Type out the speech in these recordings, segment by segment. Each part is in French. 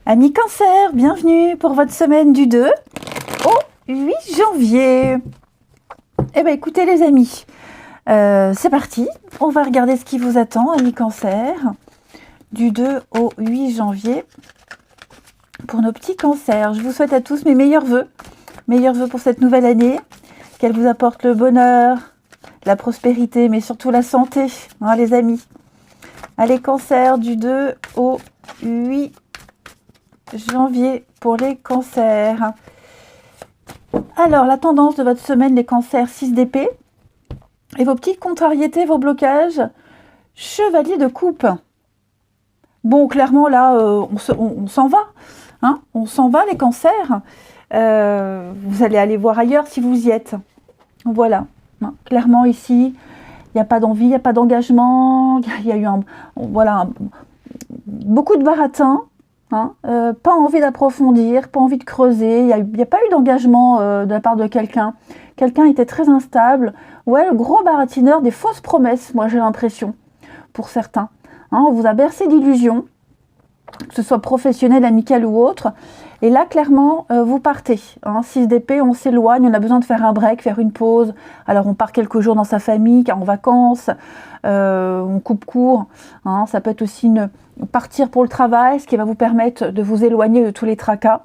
Amis Cancer, bienvenue pour votre semaine du 2 au 8 janvier. Eh bien écoutez les amis, c'est parti. On va regarder ce qui vous attend, amis Cancer, du 2 au 8 janvier pour nos petits cancers. Je vous souhaite à tous mes meilleurs vœux pour cette nouvelle année, qu'elle vous apporte le bonheur, la prospérité, mais surtout la santé, hein, les amis. Allez Cancer, du 2 au 8 janvier pour les cancers. Alors, la tendance de votre semaine, les cancers, 6 d'épée. Et vos petites contrariétés, vos blocages, chevalier de coupe. Bon, clairement, là, on s'en va. Hein, on s'en va, les cancers. Vous allez aller voir ailleurs si vous y êtes. Voilà. Hein, clairement, ici, il n'y a pas d'envie, il n'y a pas d'engagement. Il y a eu beaucoup de baratin. Hein, pas envie d'approfondir, pas envie de creuser, il n'y a pas eu d'engagement de la part de quelqu'un. Quelqu'un était très instable. Ouais, le gros baratineur, des fausses promesses, moi j'ai l'impression, pour certains. Hein, on vous a bercé d'illusions, que ce soit professionnel, amical ou autre. Et là, clairement, vous partez. Hein, 6 d'épée, on s'éloigne, on a besoin de faire un break, faire une pause. Alors on part quelques jours dans sa famille, en vacances, on coupe court. Hein, ça peut être aussi partir pour le travail, ce qui va vous permettre de vous éloigner de tous les tracas.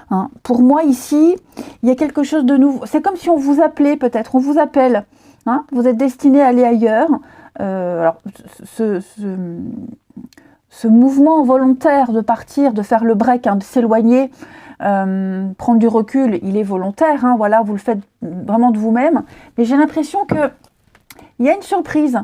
Hein, pour moi ici, il y a quelque chose de nouveau. C'est comme si on vous appelait peut-être, on vous appelle. Hein, vous êtes destiné à aller ailleurs. Alors, ce mouvement volontaire de partir, de faire le break, hein, de s'éloigner, prendre du recul, il est volontaire. Hein, voilà, vous le faites vraiment de vous-même. Mais j'ai l'impression que il y a une surprise.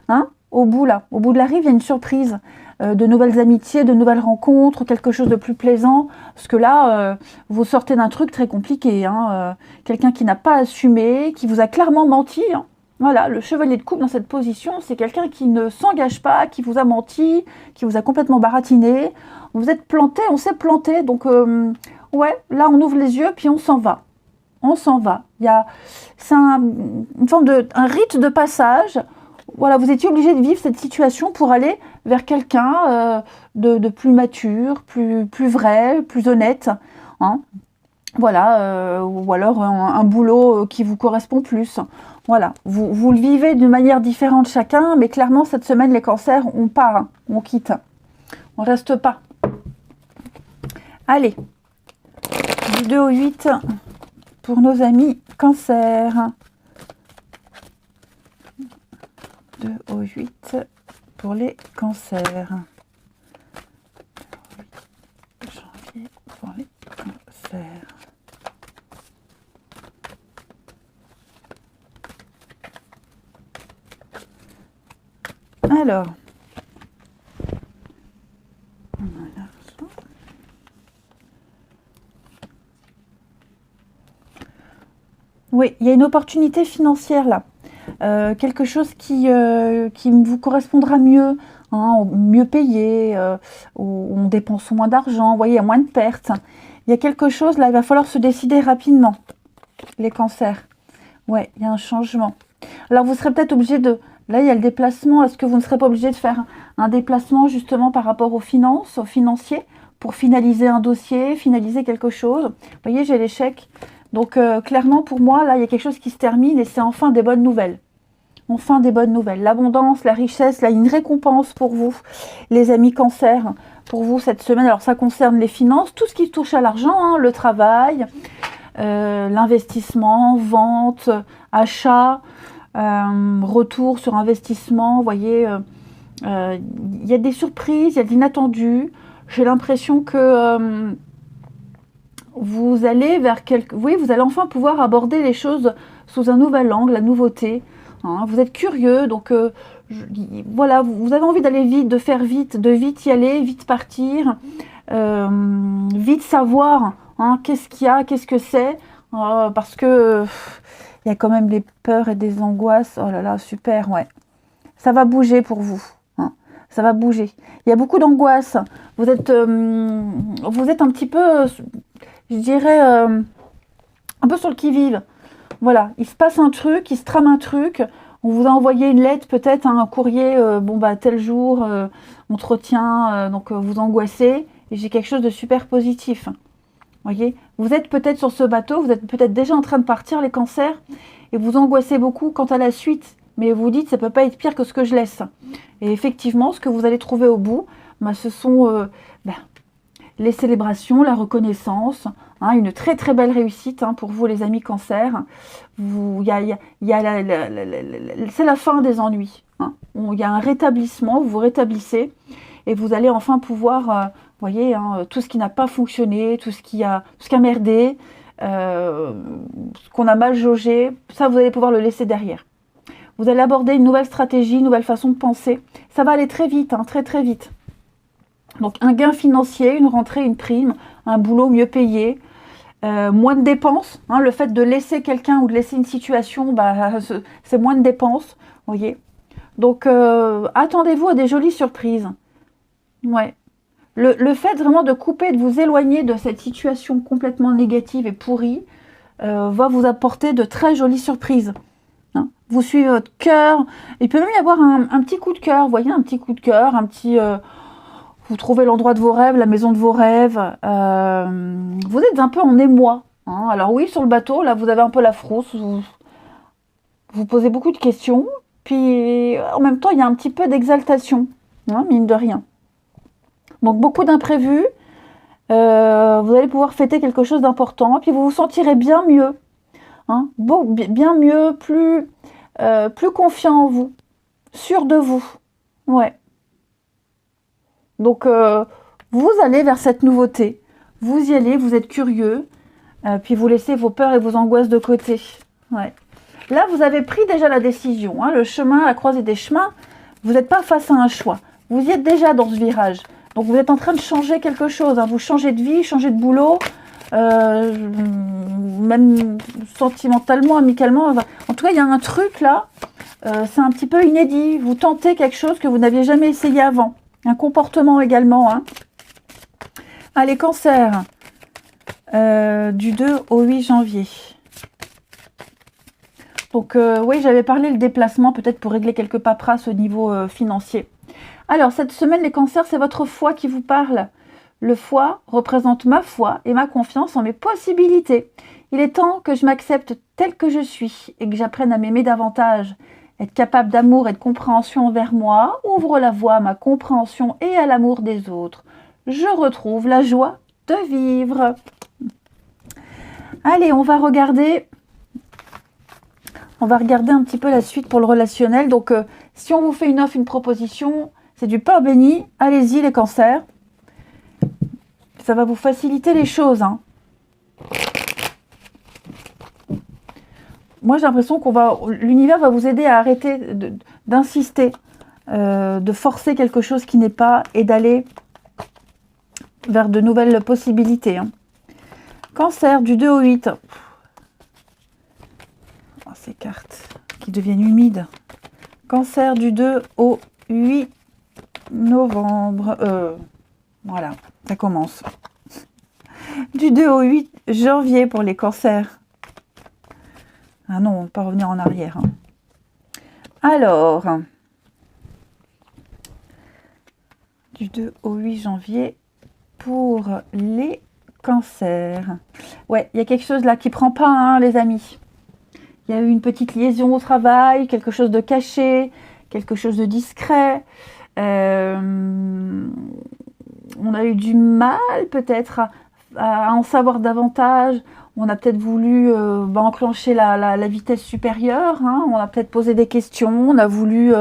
Hein, au bout de la rive, il y a une surprise, de nouvelles amitiés, de nouvelles rencontres, quelque chose de plus plaisant. Parce que là, vous sortez d'un truc très compliqué. Hein, quelqu'un qui n'a pas assumé, qui vous a clairement menti. Hein. Voilà, le chevalier de coupe dans cette position, c'est quelqu'un qui ne s'engage pas, qui vous a menti, qui vous a complètement baratiné. Vous êtes planté, on s'est planté. Donc, ouais, là, on ouvre les yeux, puis on s'en va. On s'en va. C'est une forme un rite de passage. Voilà, vous étiez obligé de vivre cette situation pour aller vers quelqu'un de plus mature, plus vrai, plus honnête. Hein. Voilà, ou alors un boulot qui vous correspond plus. Voilà, vous le vivez d'une manière différente chacun, mais clairement, cette semaine, les cancers, on part, hein, on quitte. On reste pas. Allez, du 2 au 8 pour nos amis cancers. 2 au 8 pour les cancers. Janvier pour les cancers. Alors, oui, il y a une opportunité financière là. Quelque chose qui vous correspondra mieux, hein, mieux payé, où on dépense moins d'argent, vous voyez, il y a moins de pertes. Il y a quelque chose, là, il va falloir se décider rapidement, les cancers. Ouais, il y a un changement. Alors, vous serez peut-être obligé de... Là, il y a le déplacement. Est-ce que vous ne serez pas obligé de faire un déplacement, justement, par rapport aux finances, aux financiers, pour finaliser un dossier, finaliser quelque chose? Vous voyez, j'ai l'échec. Donc, clairement, pour moi, là, il y a quelque chose qui se termine et c'est enfin des bonnes nouvelles. Enfin des bonnes nouvelles. L'abondance, la richesse, là, une récompense pour vous, les amis cancer, pour vous cette semaine. Alors, ça concerne les finances, tout ce qui touche à l'argent, hein, le travail, l'investissement, vente, achat, retour sur investissement. Vous voyez, il y a des surprises, il y a de l'inattendu. J'ai l'impression que... vous allez vers oui, vous allez enfin pouvoir aborder les choses sous un nouvel angle, la nouveauté. Hein, vous êtes curieux, donc voilà, vous avez envie d'aller vite, de faire vite, de vite y aller, vite partir, vite savoir hein, qu'est-ce qu'il y a, qu'est-ce que c'est, parce que il y a quand même des peurs et des angoisses. Oh là là, super, ouais. Ça va bouger pour vous. Hein, ça va bouger. Il y a beaucoup d'angoisse. Vous êtes un petit peu... je dirais, un peu sur le qui-vive. Voilà, il se passe un truc, il se trame un truc, on vous a envoyé une lettre, peut-être un courrier, tel jour, entretien, donc vous angoissez, et j'ai quelque chose de super positif. Voyez, vous êtes peut-être sur ce bateau, vous êtes peut-être déjà en train de partir, les cancers, et vous angoissez beaucoup quant à la suite, mais vous dites, ça peut pas être pire que ce que je laisse. Et effectivement, ce que vous allez trouver au bout, ce sont les célébrations, la reconnaissance, une très très belle réussite pour vous les amis cancer. C'est la fin des ennuis. Il y a un rétablissement, vous vous rétablissez et vous allez enfin pouvoir, voyez, tout ce qui n'a pas fonctionné, tout ce qui a merdé, ce qu'on a mal jaugé, ça vous allez pouvoir le laisser derrière. Vous allez aborder une nouvelle stratégie, une nouvelle façon de penser. Ça va aller très vite, très très vite. Donc un gain financier, une rentrée, une prime, un boulot mieux payé, moins de dépenses. Le fait de laisser quelqu'un ou de laisser une situation, c'est moins de dépenses, voyez. Donc attendez-vous à des jolies surprises. Ouais. Le fait vraiment de couper, de vous éloigner de cette situation complètement négative et pourrie, va vous apporter de très jolies surprises. Vous suivez votre cœur. Il peut même y avoir un petit coup de cœur, vous voyez, un petit coup de cœur, un petit... vous trouvez l'endroit de vos rêves, la maison de vos rêves. Vous êtes un peu en émoi. Alors oui, sur le bateau, là, vous avez un peu la frousse. Vous posez beaucoup de questions. Puis, en même temps, il y a un petit peu d'exaltation, mine de rien. Donc, beaucoup d'imprévus. Vous allez pouvoir fêter quelque chose d'important. Puis, vous vous sentirez bien mieux. Bien mieux, plus confiant en vous. Sûr de vous. Ouais. Donc, vous allez vers cette nouveauté. Vous y allez, vous êtes curieux. Puis, vous laissez vos peurs et vos angoisses de côté. Ouais. Là, vous avez pris déjà la décision. Le chemin, la croisée des chemins, vous n'êtes pas face à un choix. Vous y êtes déjà dans ce virage. Donc, vous êtes en train de changer quelque chose. Vous changez de vie, changez de boulot. Même sentimentalement, amicalement. En tout cas, il y a un truc là. C'est un petit peu inédit. Vous tentez quelque chose que vous n'aviez jamais essayé avant. Un comportement également. Allez, cancer. Du 2 au 8 janvier. Donc, oui, j'avais parlé le déplacement, peut-être pour régler quelques paperasses au niveau financier. Alors, cette semaine, les cancers, c'est votre foi qui vous parle. Le foie représente ma foi et ma confiance en mes possibilités. Il est temps que je m'accepte tel que je suis et que j'apprenne à m'aimer davantage. Être capable d'amour et de compréhension envers moi ouvre la voie à ma compréhension et à l'amour des autres. Je retrouve la joie de vivre. Allez, on va regarder un petit peu la suite pour le relationnel. Donc, si on vous fait une offre, une proposition, c'est du pain béni. Allez-y, les cancers. Ça va vous faciliter les choses. Moi, j'ai l'impression l'univers va vous aider à arrêter d'insister, de forcer quelque chose qui n'est pas et d'aller vers de nouvelles possibilités. Cancer, du 2 au 8. Oh, ces cartes qui deviennent humides. Cancer, du 2 au 8 novembre. Voilà, ça commence. Du 2 au 8 janvier pour les cancers. Ah non, on ne peut pas revenir en arrière. Alors, du 2 au 8 janvier pour les cancers. Ouais, il y a quelque chose là qui ne prend pas, les amis. Il y a eu une petite liaison au travail, quelque chose de caché, quelque chose de discret. On a eu du mal peut-être à en savoir davantage. On a peut-être voulu enclencher la vitesse supérieure. On a peut-être posé des questions. On a voulu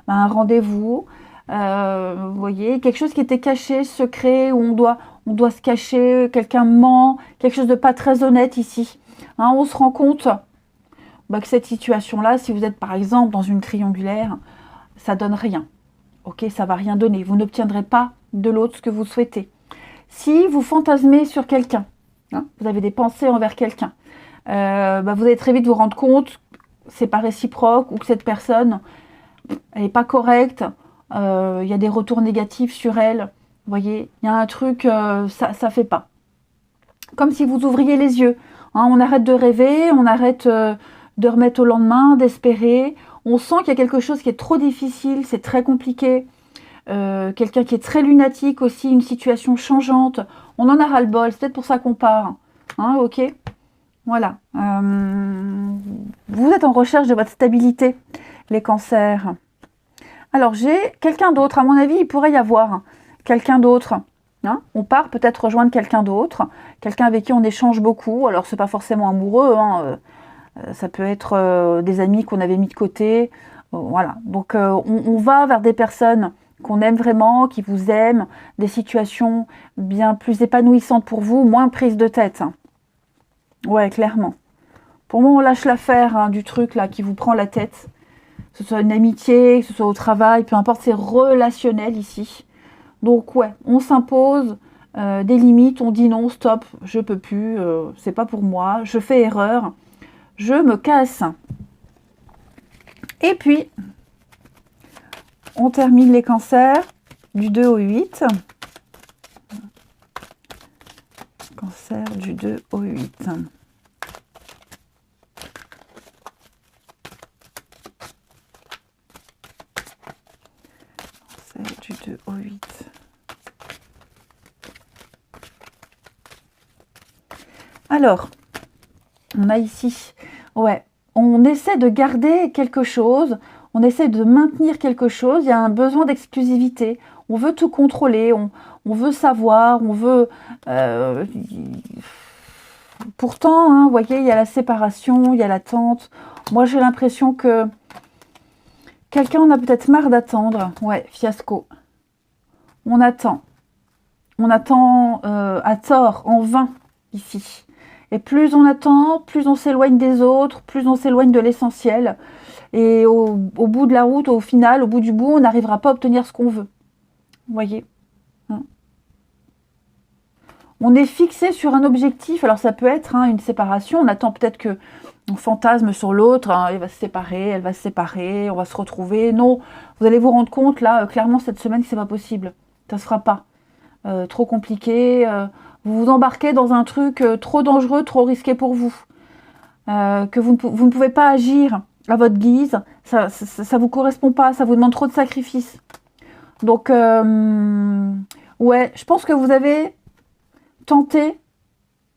un rendez-vous. Vous voyez, quelque chose qui était caché, secret, où on doit se cacher. Quelqu'un ment. Quelque chose de pas très honnête ici. On se rend compte que cette situation-là, si vous êtes par exemple dans une triangulaire, ça donne rien. Ok, ça va rien donner. Vous n'obtiendrez pas de l'autre ce que vous souhaitez. Si vous fantasmez sur quelqu'un, vous avez des pensées envers quelqu'un, vous allez très vite vous rendre compte que c'est pas réciproque ou que cette personne, elle n'est pas correcte. Il y a des retours négatifs sur elle. Vous voyez, il y a un truc, ça fait pas. Comme si vous ouvriez les yeux. On arrête de rêver, on arrête de remettre au lendemain, d'espérer. On sent qu'il y a quelque chose qui est trop difficile, c'est très compliqué. quelqu'un qui est très lunatique aussi, une situation changeante. On en a ras-le-bol, c'est peut-être pour ça qu'on part. Hein, ok. Voilà. Vous êtes en recherche de votre stabilité, les cancers. Alors, j'ai quelqu'un d'autre. À mon avis, il pourrait y avoir quelqu'un d'autre. Hein, on part peut-être rejoindre quelqu'un d'autre, quelqu'un avec qui on échange beaucoup. Alors, c'est pas forcément amoureux. Hein, ça peut être des amis qu'on avait mis de côté. Voilà. Donc, on va vers des personnes qu'on aime vraiment, qui vous aiment, des situations bien plus épanouissantes pour vous, moins prise de tête. Ouais, clairement. Pour moi, on lâche l'affaire hein, du truc là qui vous prend la tête. Que ce soit une amitié, que ce soit au travail, peu importe, c'est relationnel ici. Donc ouais, on s'impose des limites, on dit non, stop, je peux plus, c'est pas pour moi, je fais erreur, je me casse. Et puis, on termine les cancers du 2 au 8. Cancer du 2 au 8. Cancer du 2 au 8. Alors, on a ici, ouais, on essaie de garder quelque chose, on essaie de maintenir quelque chose, il y a un besoin d'exclusivité, on veut tout contrôler, on veut savoir, on veut... Pourtant, hein, vous voyez, il y a la séparation, il y a l'attente. Moi, j'ai l'impression que quelqu'un en a peut-être marre d'attendre. Ouais, fiasco. On attend. On attend à tort, en vain, ici. Et plus on attend, plus on s'éloigne des autres, plus on s'éloigne de l'essentiel. Et au bout de la route, au final, au bout du bout, on n'arrivera pas à obtenir ce qu'on veut. Vous voyez, hein. On est fixé sur un objectif. Alors ça peut être hein, une séparation. On attend peut-être que on fantasme sur l'autre. Hein, il va se séparer, elle va se séparer, on va se retrouver. Non, vous allez vous rendre compte là, clairement cette semaine, que c'est pas possible. Ça se fera pas. Trop compliqué. Vous vous embarquez dans un truc trop dangereux, trop risqué pour vous. Que vous ne pouvez pas agir à votre guise. Ça vous correspond pas. Ça vous demande trop de sacrifices. Donc, ouais, je pense que vous avez tenté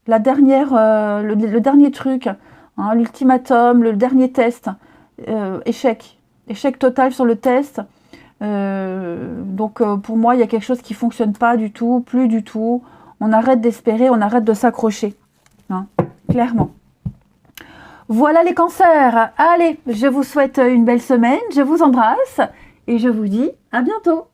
la dernière, le dernier truc, hein, l'ultimatum, le dernier test. Échec. Échec total sur le test. Donc, pour moi, il y a quelque chose qui ne fonctionne pas du tout, plus du tout. On arrête d'espérer, on arrête de s'accrocher. Hein, clairement. Voilà les cancers. Allez, je vous souhaite une belle semaine. Je vous embrasse et je vous dis à bientôt.